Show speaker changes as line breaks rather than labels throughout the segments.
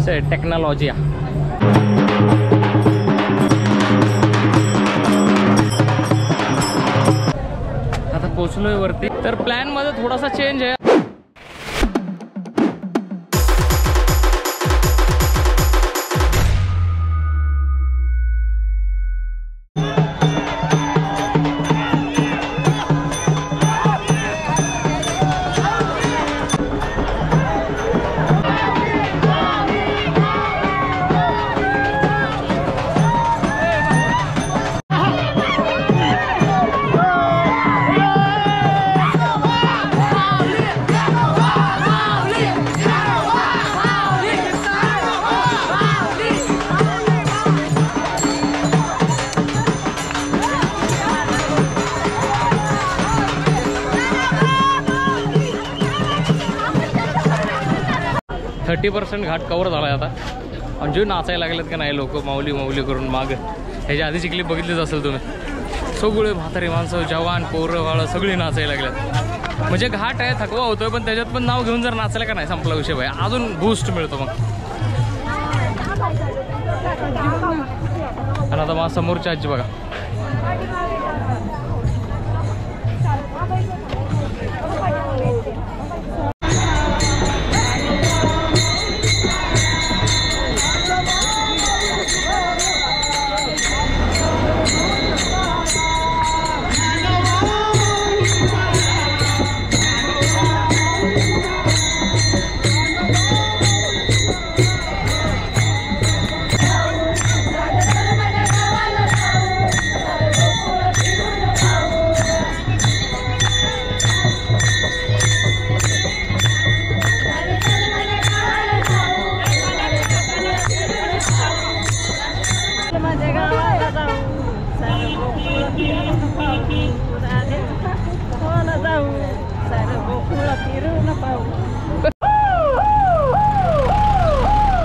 कसं आहे टेक्नॉलॉजी. आता पोचलोय वरती. तर प्लॅन मध्ये थोडासा चेंज आहे. %30 घाट कवर झाला आहे आता. आणि जे नाचायला लागलेत का नाही लोक माऊली माऊली करून माग. ह्याच्या आधीची क्लिप बघितलीच असेल तुम्ही. सगळे म्हातारे माणसं जवान पोरं बाळं सगळी नाचायला लागल्यात. म्हणजे घाट आहे थकवा होतोय पण त्याच्यात पण नाव घेऊन जर नाचलं का नाही संपला विषय भाई. अजून बूस्ट मिळतो मग. आणि आता माझ्या समोरची आजी बघा.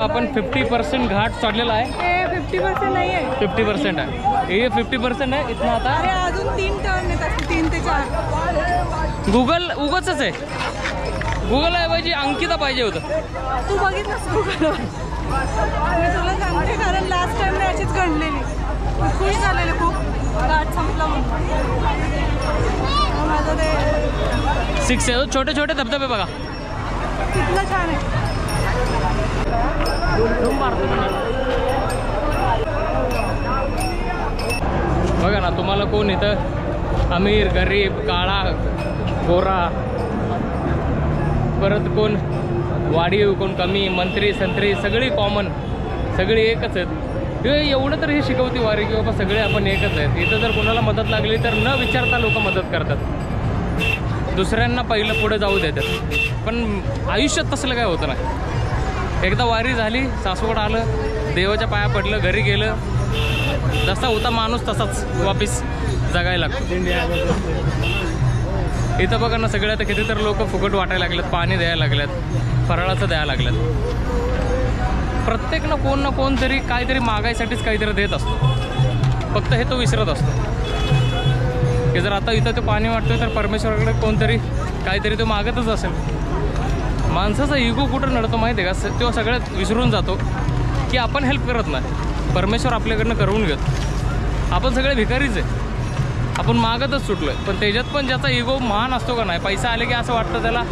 आपण 50% घाट चढलेला आहे.
50% नाही आहे,
50% आहे. हे 50% आहे. इथं आता
अजून 3 टर्न येतात. 3 ते 4.
गुगल उगाच आहे. गुगल आहे पाहिजे अंकिता पाहिजे होतं.
तू बघितलंस गुगलवर? मी तुला सांगते कारण लास्ट टाइम अशीच घडलेली. खुश झालेले खूप घाट संपला म्हणून. माझं ते
6 आहे. छोटे छोटे धबधबे बघा
तिथलं छान आहे.
बघा ना तुम्हाला कोण इथं अमीर गरीब काळा गोरा परत कोण वाढीव कोण कमी मंत्री संत्री सगळी कॉमन सगळी एकच आहेत. एवढं तर हे शिकवती वारी की बाबा सगळे आपण एकच आहेत. इथं जर कोणाला मदत लागली तर न विचारता लोक मदत करतात. दुसऱ्यांना पहिलं पुढे जाऊ देतात. पण आयुष्यात तसलं काय होतं नाही. एकदा वारी झाली सासवड आलं देवाच्या पाया पडलं घरी गेलं जसा होता माणूस तसाच वापिस जगायला लागतो. इथं बघा ना सगळ्यात किती तर लोक फुकट वाटायला लागलेत. पाणी द्यायला लागल्यात फराळाचं द्यायला लागल्यात. प्रत्येक ना कोण तरी काहीतरी मागायसाठीच काहीतरी देत असतो. फक्त हे तो विसरत असतो की जर आता इथं ते पाणी वाटतोय तर परमेश्वराकडे कोणतरी काहीतरी तो मागतच असेल. माणसाचा इगो कुठं नडतो माहिती आहे का? तो सगळ्यात विसरून जातो की आपण हेल्प करत नाही. परमेश्वर आपल्याकडनं करून घेतो. आपण सगळे भिकारीच आहे. आपण मागतच सुटलो आहे. पण त्याच्यात पण ज्याचा इगो महान असतो का नाही पैसा आले की असं वाटतं त्याला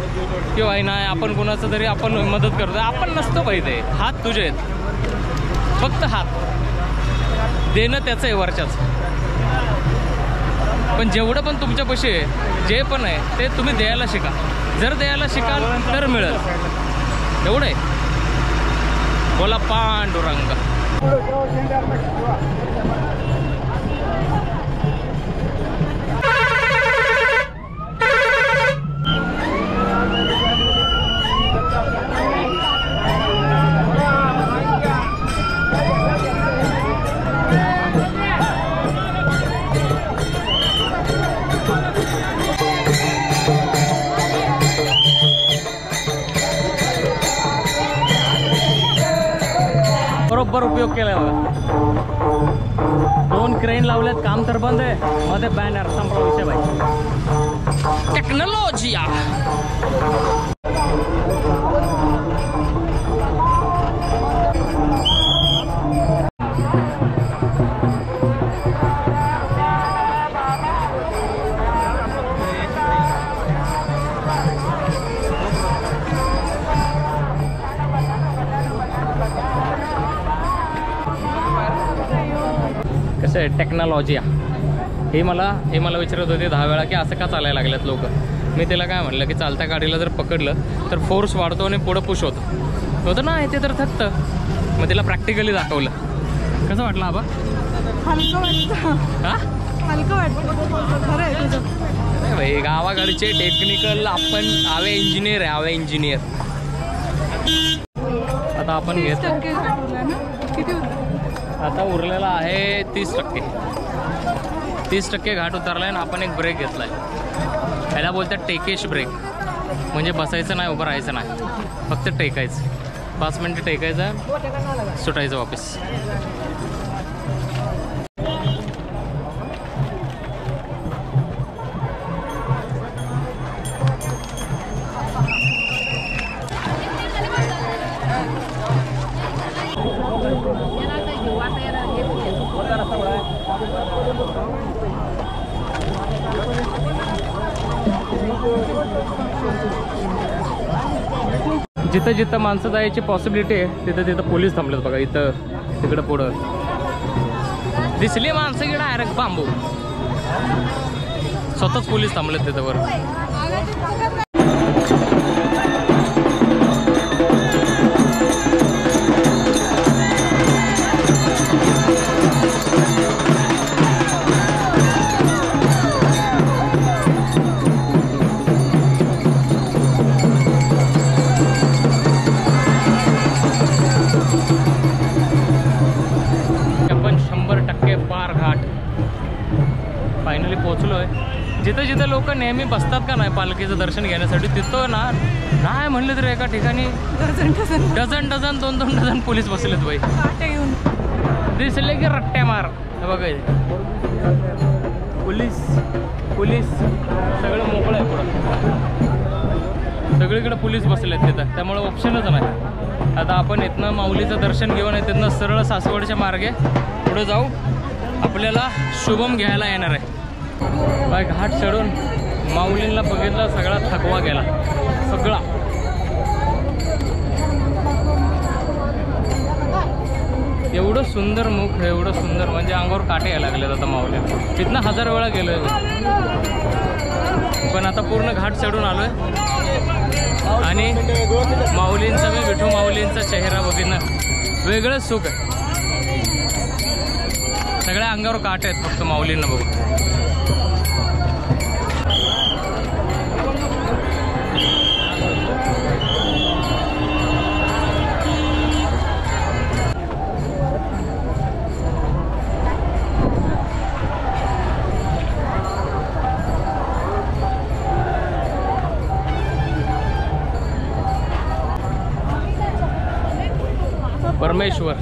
की वाई नाही आपण कोणाचं तरी आपण मदत करतो. आपण नसतो पाहिजे. हात तुझे आहेत फक्त हात देणं त्याचं आहे वरच्याच. पण जेवढं पण तुमच्यापाशी आहे जे पण आहे ते तुम्ही द्यायला शिका. जर द्यायला शिकाल तर मिळेल. एवढं आहे. बोला पांडुरंग. बरोबर उपयोग केलाय बघा. 2 क्रेन लावल्यात काम तर बंद आहे. मध्ये बॅनर संपला विषय भाई. टेक्नॉलॉजी टेक्नॉलॉजी हे मला विचारत होते 10 वेळा की असं का चालायला लागल्यात लोक. मी त्याला काय म्हटलं की चालत्या गाडीला जर पकडलं तर फोर्स वाढतो आणि पुढं पुश होतं ना, ते तर थकतं. मग तिला प्रॅक्टिकली दाखवलं. कसं वाटलं आबा?
हलकं वाटतं.
हां
हलकं वाटतं. खरं आहे तुझं.
नाही भाई, गावाकडचे टेक्निकल आपण इंजिनियर आता आपण
30% घाटवला ना? किती होतं?
आता उरलेला आहे 30%. 30% घाट उतरलाय आणि आपण एक ब्रेक घेतलाय. याला बोलतात टेकेश ब्रेक. म्हणजे बसायचं नाही, उभं राहायचं नाही, फक्त टेकायचं. 5 मिनिटं टेकायचं, सुटायचं वापस. जिथं जिथं माणसं जायची पॉसिबिलिटी आहे तिथं पोलीस थांबलेत बघा. इथं तिकडं पुढं दिसली माणसं की डायरेक्ट बांबू. स्वतःच पोलीस थांबलेत तिथं वर. फायनली पोचलो आहे. जिथं जिथं लोक नेहमी बसतात का नाही पालखीचं दर्शन घेण्यासाठी, तिथं ना नाही म्हणलं तरी एका ठिकाणी डझन 2-2 डझन पोलीस बसलेत बाई. दिसले की रट्ट्या मार. बघा पोलीस सगळं मोकळं आहे पुढं. सगळीकडे पोलीस बसलेत तिथं, त्यामुळे ऑप्शनच नाही. आता आपण इथनं माऊलीचं दर्शन घेऊन तिथनं सरळ सासवडच्या मार्गे पुढे जाऊ. आपल्याला शुभम घ्यायला येणार आहे. बाय घाट चढून माऊलींना बघितला, सगळा थकवा गेला. सगळा एवढं सुंदर मुख, एवढं सुंदर म्हणजे अंगावर काटे यायला लागलेत आता माऊलींना. तिथनं 1000 वेळा गेलोय पण आता पूर्ण घाट चढून आलोय आणि माऊलींचा विठू माऊलींचा चेहरा बघितलं वेगळंच सुख आहे. सगळ्या अंगावर काटे आहेत फक्त माऊलींना बघून. परमेश्वर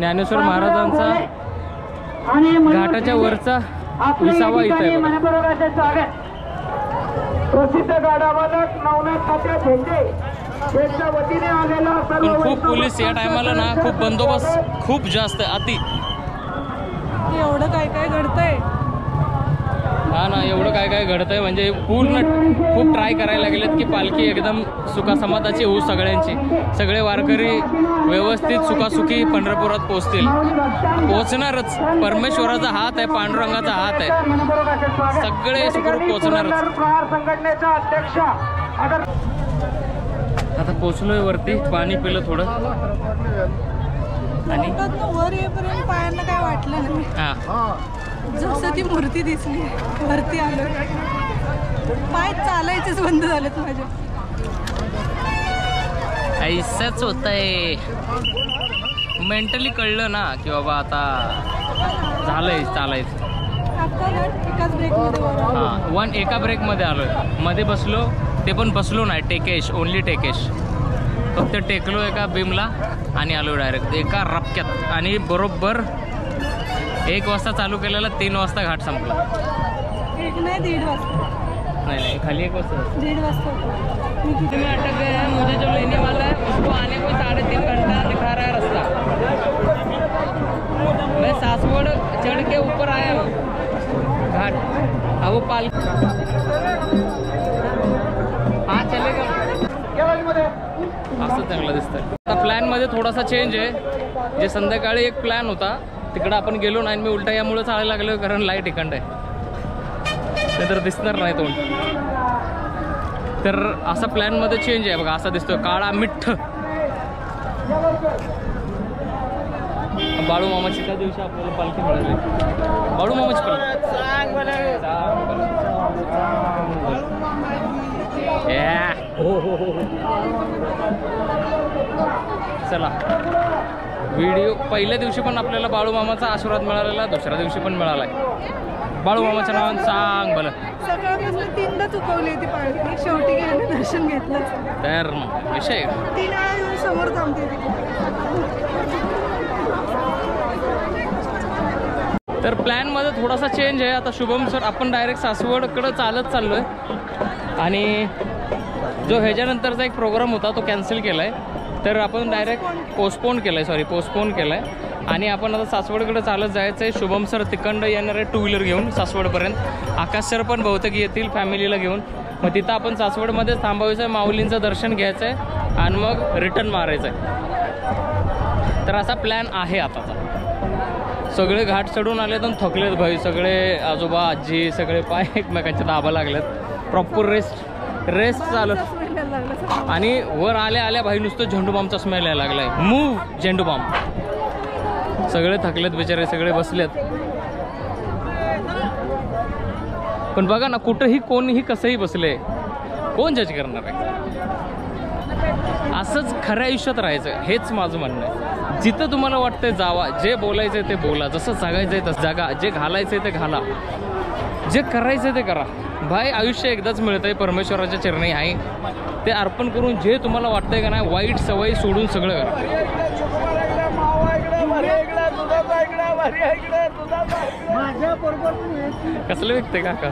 ज्ञानेश्वर महाराजांचा घाटाच्या वरचा विसावा इथं आहे.
प्रसिद्ध गाडावादक नवनाथ तात्या झेंडे यांच्या वतीने आलेला
पण खूप पोलीस या टायमाला ना, खूप बंदोबस्त खूप जास्त अति.
एवढं काय काय घडतंय.
हा ना, एवढं काय काय घडतंय म्हणजे पूर्ण खूप ट्राय करायला लागलेत की पालखी एकदम सुखासमाधाची होऊ सगळ्यांची. सगळे वारकरी व्यवस्थित सुखासुखी पंढरपुरात पोहोचतील. पोहोचणारच. परमेश्वराचा हात आहे, पांडुरंगाचा हात आहे, सगळे सुखरूप पोहोचणारच.
संघटनेचा अध्यक्ष
आता पोचलोय वरती, पाणी पिलं थोडं आणि
बोटातनं वर येईपर्यंत पायांना काय वाटलं नाही.
हां
जसं ती मूर्ती दिसली वरती आलो, पाय चालायचेच बंद झालेत माझे.
ऐसंच होत आहे. मेंटली कळलं ना की बाबा आता झालंय चालायचं.
आता एकाच ब्रेकमध्ये वर आलो.
हां एका ब्रेकमध्ये आलोय, मध्ये बसलो, ते पण बसलो नाही, टेकेश, ओनली टेकेश. फक्त टेकलो एका बीमला आणि आलो डायरेक्ट एका रपक्यात. आणि बरोबर 1 वाजता चालू केलेला 3 वाजता घाट संपला.
1 नाही 1:30 वाजता.
नहीं खाली 1 वाजता
1:30 वाजता.
में अटक गए हैं. मुझे जो लेने वाला है उसको आने को 3.5 घंटा दिखा रहा है रास्ता. मैं सासवड़ चढ़ के ऊपर आया हूँ घाट. अब वो पाल हाँ चलेगा. असं चांगलं दिसतंय. आता प्लॅनमध्ये थोडासा चेंज आहे. जे संध्याकाळी एक प्लॅन होता तिकडं आपण गेलो नाही. मी उलटा यामुळे चालायला लागलो कारण लाईट इकडं आहे, नाहीतर दिसणार नाही तोंड. तर असा प्लॅनमध्ये चेंज आहे बघा. असा दिसतोय काळा मिठ्ठ. बाळू मामाची त्या दिवशी आपल्याला पालखी मिळाली. बाळू मामाची पालखी. चला व्हिडिओ. पहिल्या दिवशी पण आपल्याला बाळू मामाचा आशीर्वाद मिळालेला, दुसऱ्या दिवशी पण मिळालाय. बाळू मामाच्या नावानं सांग भलं.
सकाळपासून 3दा चुकवली होती पालखी, शेवटी गेले दर्शन घेतलं.
तर विषय
3 वेळा येऊन समोर थांबते ती.
तर प्लॅनमध्ये थोडासा चेंज आहे. आता शुभम सर आपण डायरेक्ट सासवडकडं चालत चाललो आहे आणि जो ह्याच्यानंतरचा एक प्रोग्राम होता तो कॅन्सल केला आहे. तर आपण डायरेक्ट पोस्टपोन केलं आहे आणि आपण आता सासवडकडे चालत जायचं आहे. शुभम सर तिकडं येणार आहे 2 व्हीलर घेऊन सासवडपर्यंत. आकाश सर पण बहुतेक येतील फॅमिलीला घेऊन. मग तिथं आपण सासवडमध्येच थांबायचं आहे, माऊलींचं दर्शन घ्यायचं आहे आणि मग रिटर्न मारायचं आहे. तर असा प्लॅन आहे आताचा. सगळे घाट चढून आलेत आणि थकलेत भाई. सगळे आजोबा आजी सगळे पाय एकमेकांच्या दाबा लागलेत. प्रॉपर रेस्ट चालू. आणि वर आल्या भाई नुसतं झेंडूबामचा स्मेल यायला लागलाय. मूव झेंडूबाम. सगळे थकलेत बिचारे, सगळे बसलेत. पण बघा ना कुठंही कोणीही कसंही बसले, कोण जज करणार आहे. असंच खऱ्या आयुष्यात राहायचं, हेच माझं म्हणणं आहे. जिथं तुम्हाला वाटतंय जावा, जे बोलायचंय ते बोला, जसं जगायचंय तसं जगा, जे घालायचंय ते घाला, जे करायचंय ते करा. भाई आयुष्य एकदाच मिळतंय, परमेश्वराच्या चरणी आहे. ते अर्पण करून जे तुम्हाला वाटतंय का नाही, वाईट सवयी सोडून सगळं करा. कसलं व्यक्ती काका.